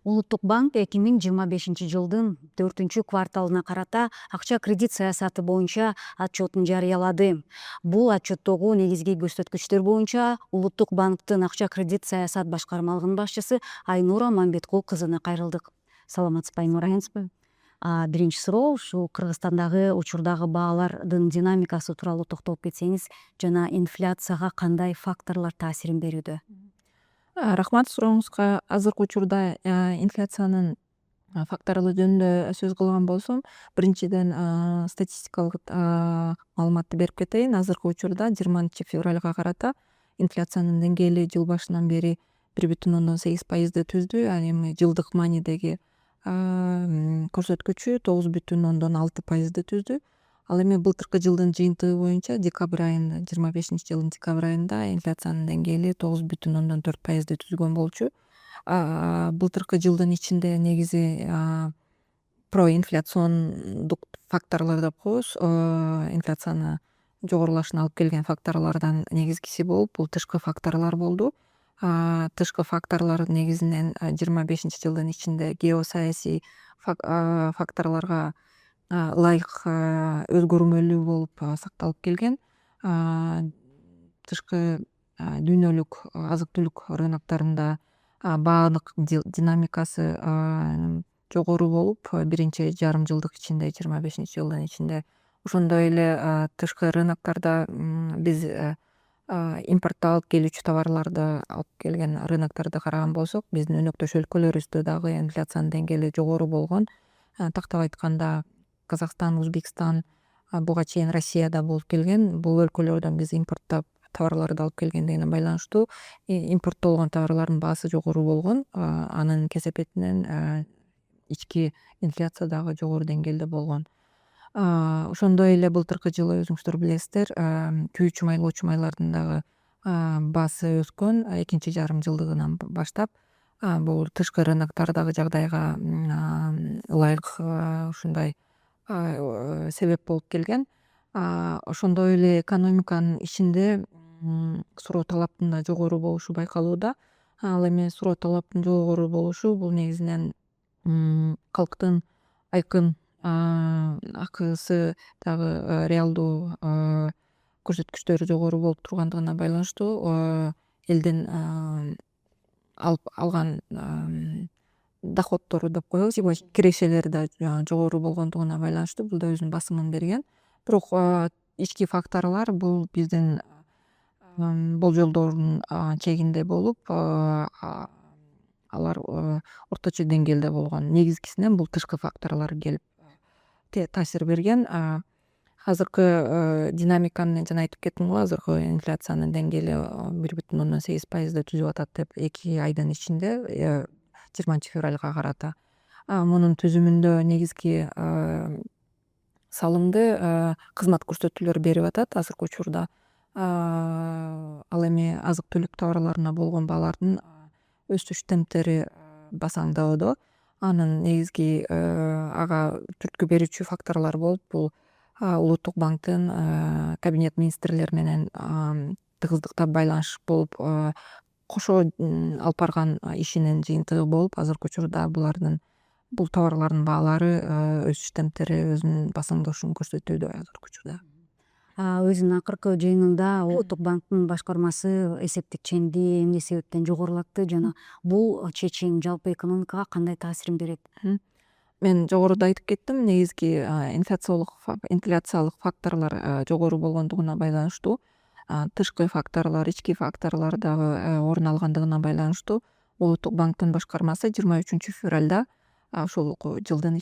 Улуттук банк 2025-жылдын 4-кварталына карата акча кредит саясаты боюнча отчетун жарыялады. Бул отчеттогу негизги көрсөткүчтөр боюнча Улуттук банктын акча кредит саясат башкармалыгынын башчысы Айнура Мамбеткул кызына кайрылдык. Саламатсызбы, Айнура? Биринчи суроо ушу Кыргызстандагы учурдагы баалардын динамикасы тууралуу токтолуп кетсеңиз жана инфляцияга кандай факторлор таасирин берүүдө? Рахмат сурооңузга. Азыркы учурда инфляциянын факторлору жөнүндө сөз кылган болсом, биринчиден статистикалык маалыматты берип кетейин. Азыркы учурда 20 февралга карата инфляциянын деңгээли жыл башынан бери 1,8% түздү. Ал эми жылдык маанидеги көрсөткүчү 9,6% түздү. Ал эми былтыркы жылдын жыйынтыгы боюнча декабрь айында, 25-жылдын декабрь айында инфляциянын деңгээли 9,4% түзгөн болчу. Былтыркы жылдын ичинде негизи проинфляциондук факторлор деп коебуз. Инфляцияны жогорулашына алып келген факторлордон негизгиси болуп, бул тышкы факторлор болду. Тышкы факторлор негизинен 25-жылдын ичинде геосаясий факторлорго ылайык өзгөрмөлүү болуп сакталып келген. Тышкы дүйнөлүк азык түлүк рынокторунда баалык динамикасы жогору болуп, биринчи жарым жылдык ичинде, 25-жылдын ичинде. Ошондой эле тышкы рыноктордо биз импорттоп алып келүүчү товарларды алып келген рынокторду караган болсок, биздин өнөктөш өлкөлөрүбүздө дагы инфляциянын деңгээли жогору болгон. Тактап айтканда Казакстан, Өзбекстан, буга чейин Россия да болуп келген. Бул өлкөлөрдөн биз импорттоп товарларды алып келгендигине байланыштуу импорттолгон товарлардын баасы жогору болгон. Анын кесепетинен ички инфляция дагы жогору деңгээлде болгон. Ошондой эле былтыркы жылы өзүңүздөр билесиздер, күйүүчү майлоочу майлардын дагы баасы өскөн. Экинчи жарым жылдыгынан баштап бул тышкы рыноктордогу жагдайга ылайык ушундай себеп болуп келген. Ошондой эле экономиканын ичинде суроо талаптын да жогору болушу байкалууда. Ал эми суроо талаптын жогору болушу бул негизинен калктын айкын акысы дагы реалдуу көрсөткүчтөрү жогору болуп тургандыгына байланыштуу. Элдин алып алган доходтору деп коебуз, кирешелери да жогору болгондугуна байланыштуу бул да өзүнүн басымын берген. Бирок ички факторлор бул биздин болжолдордун чегинде болуп, алар орточо деңгээлде болгон. Негизгисинен бул тышкы факторлор келип таасир берген. Азыркы динамиканы жана айтып кеттим го, азыркы инфляциянын деңгээли 1,8% түзүп атат деп 2 айдын ичинде, 20 февралга карата. Мунун түзүмүндө негизги салымды кызмат көрсөтүүлөр берип атат азыркы учурда. Ал эми азык түлүк товарларына болгон баалардын өсүш темптери басаңдоодо. Анын негизги ага түрткү берүүчү факторлор болуп, бул Улуттук банктын кабинет министрлери менен тыгыздыктап байланыш болуп, кошо алып барган ишинин жыйынтыгы болуп, азыркы учурда бул товарлардын баалары өсүш темптери өзүнүн басаңдашуун көрсөтүүдө азыркы учурда. Өзүнүн акыркы жыйынында Улуттук банктын башкармасы эсептик ченди эмне себептен жогорулатты жана бул чечим жалпы экономикага кандай таасирин берет? Мен жогоруда айтып кеттим, негизги инфляциялык факторлор жогору болгондугуна байланыштуу. Тышкы факторлор, ички факторлор дагы орун алгандыгына байланыштуу Улуттук банктын башкармасы 23-февралда ушул жылдын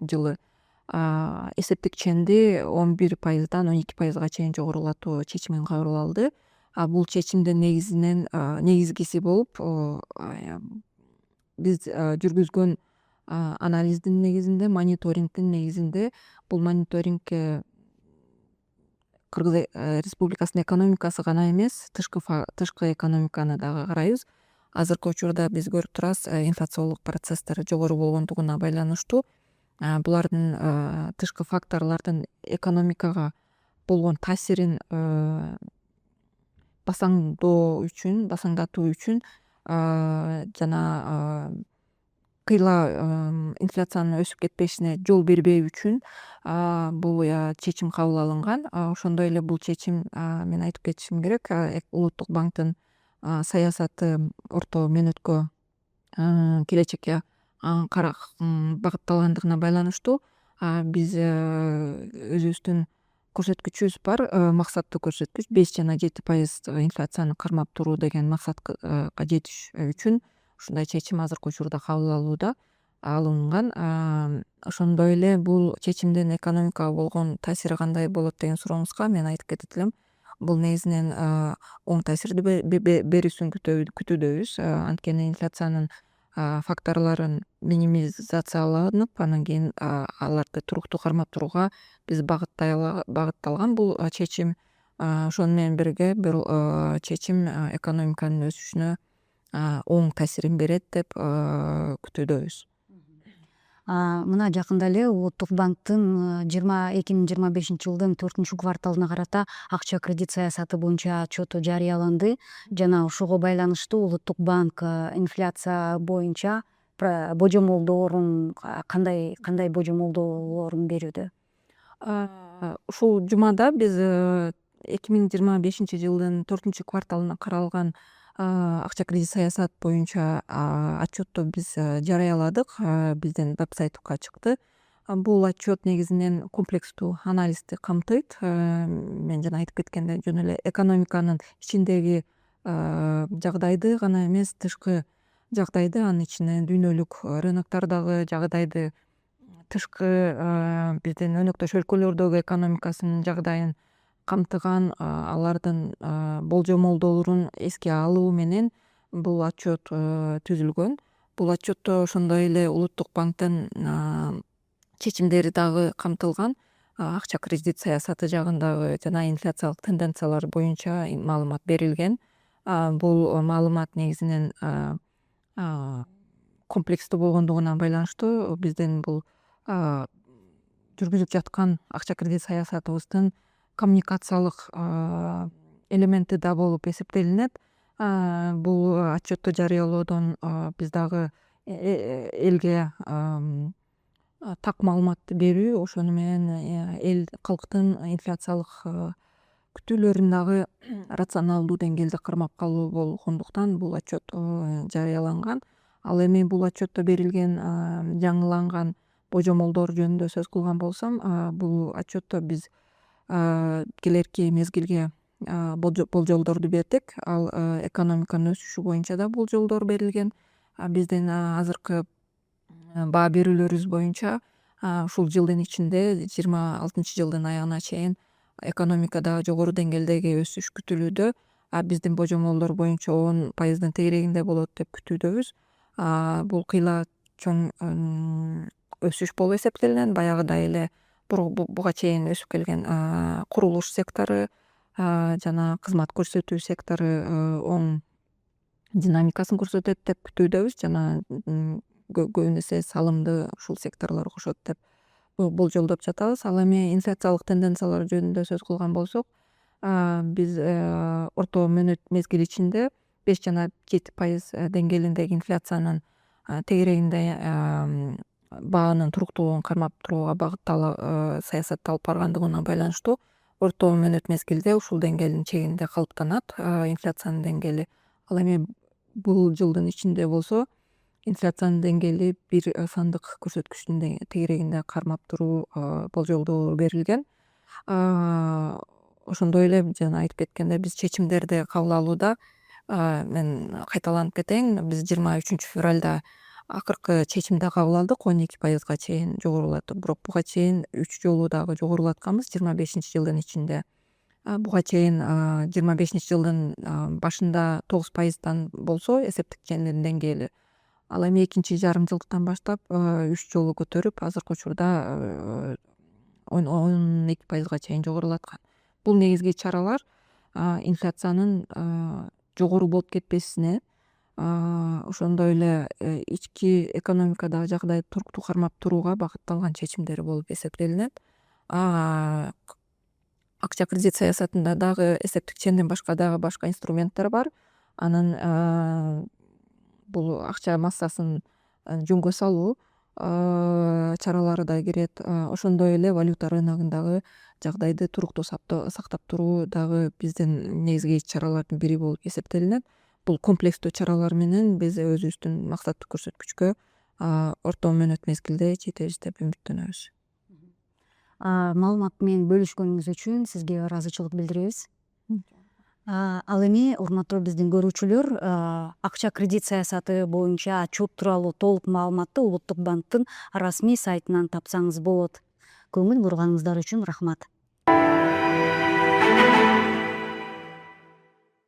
жылы эсептик ченди 11%дан 12%га чейин жогорулатуу чечимин кабыл алды. Бул чечимдин негизгиси болуп, биз жүргүзгөн анализдин негизинде, мониторингдин негизинде, бул мониторинг Кыргыз Республикасынын экономикасы гана эмес, тышкы экономиканы дагы карайбыз. Азыркы учурда биз көрүп турабыз, инфляциялык процесстер жогору болгондугуна байланыштуу булардын тышкы факторлордун экономикага болгон таасирин басаңдатуу үчүн жана кыйла инфляциянын өсүп кетпешине жол бербөө үчүн бул чечим кабыл алынган. Ошондой эле бул чечим мен айтып кетишим керек, улуттук банктын саясаты орто мөөнөткө келечекке багытталгандыгына байланыштуу биз өзүбүздүн көрсөткүчүбүз бар, максаттуу көрсөткүч 5-7% инфляцияны кармап туруу деген максатка жетиш үчүн ушундай чечим азыркы учурда кабыл алынган. Ошондой эле бул чечимдин экономикага болгон таасири кандай болот деген сурооңузга мен айтып кетет элем. Бул негизинен оң таасирди берүүсүн күтүүдөбүз. Анткени инфляциянын факторлорун минимизацияланып, анан кийин аларды туруктуу кармап турууга биз багытталган бул чечим. Ошону менен бирге бул чечим экономиканын өсүшүнө оң таасирин берет деп күтүүдөбүз. Мына жакында эле Улуттук банктын 2025-жылдын 4-кварталына карата акча кредит саясаты боюнча отчету жарыяланды жана ошого байланыштуу Улуттук банк инфляция боюнча божомолдоорун кандай божомолдоолорун берүүдө? Ушул жумада биз 2025-жылдын 4-кварталына каралган акча кредит саясат боюнча отчетту биз жарыяладык, биздин веб-сайтыбызга чыкты. Бул отчет негизинен комплекстүү анализди камтыйт. Мен жана айтып кеткендей, жөн эле экономиканын ичиндеги жагдайды гана эмес, тышкы жагдайды, анын ичине дүйнөлүк рыноктордогу жагдайды, тышкы биздин өнөктөш өлкөлөрдөгү экономикасынын жагдайын камтыган, алардын болжомолдоолорун эске алуу менен бул отчет түзүлгөн. Бул отчетто ошондой эле Улуттук банктын чечимдери дагы камтылган. Акча кредит саясаты жагындагы жана инфляциялык тенденциялар боюнча маалымат берилген. Бул маалымат негизинен комплекстүү болгондугуна байланыштуу биздин бул жүргүзүп жаткан акча кредит саясатыбыздын коммуникациялык элементи да болуп эсептелинет. Бул отчетту жарыялоодон биз дагы элге так маалыматты берүү, ошону менен эл калктын инфляциялык күтүүлөрүн дагы рационалдуу деңгээлде кармап калуу болгондуктан бул отчет жарыяланган. Ал эми бул отчетто берилген жаңыланган божомолдор жөнүндө сөз кылган болсом, бул отчетто биз келерки мезгилге болжолдорду бердик. Ал экономиканын өсүшү боюнча да болжолдор берилген. Биздин азыркы баа берүүлөрүбүз боюнча ушул жылдын ичинде 26-жылдын аягына чейин экономикада жогору деңгээлдеги өсүш күтүлүүдө. Биздин божомолдор боюнча 10% тегерегинде болот деп күтүүдөбүз. Бул кыйла чоң өсүш болуп эсептелинет. Баягыдай эле буга чейин өсүп келген курулуш сектору жана кызмат көрсөтүү сектору оң динамикасын көрсөтөт деп күтүүдөбүз, жана көбүн эсе салымды ушул секторлор кошот деп болжолдоп жатабыз. Ал эми инфляциялык тенденциялар жөнүндө сөз кылган болсок, биз орто мөөнөт мезгил ичинде 5-7% деңгээлиндеги инфляциянын тегерегинде баанын туруктуулугун кармап турууга багытталган саясатты алып баргандыгына байланыштуу орто мөөнөт мезгилде ушул деңгээлдин чегинде калыптанат инфляциянын деңгээли. Ал эми бул жылдын ичинде болсо инфляциянын деңгээли бир сандык көрсөткүчтүн тегерегинде кармап туруу болжолдоо берилген. Ошондой эле жана айтып кеткендей, биз чечимдерди кабыл алууда, мен кайталанып кетейин, биз 23-февралда акыркы чечимди кабыл алдык, 12%га чейин жогорулатып, бирок буга чейин 3 жолу дагы жогорулатканбыз 25-жылдын ичинде. Буга чейин 25-жылдын башында 9%дан болсо эсептик ченнин деңгээли, ал эми экинчи жарым жылдыктан баштап 3 жолу көтөрүп, азыркы учурда 12%га чейин жогорулаткан. Бул негизги чаралар инфляциянын жогору болуп кетпесине, ошондой эле ички экономикадагы жагдайды туруктуу кармап турууга багытталган чечимдер болуп эсептелинет. Акча кредит саясатында дагы эсептик ченден башка дагы башка инструменттер бар. Анын бул акча массасын жөнгө салуу чаралары да кирет. Ошондой эле валюта рыногундагы жагдайды туруктуу сактап туруу дагы биздин негизги чаралардын бири болуп эсептелинет. Бул комплекстүү чаралар менен биз өзүбүздүн максаттык көрсөткүчкө орто мөөнөт мезгилде жетебиз деп үмүттөнөбүз. Маалымат менен бөлүшкөнүңүз үчүн сизге ыраазычылык билдиребиз. Ал эми урматтуу биздин көрүүчүлөр, акча кредит саясаты боюнча отчет тууралуу толук маалыматты Улуттук банктын расмий сайтынан тапсаңыз болот. Көңүл бурганыңыздар үчүн рахмат.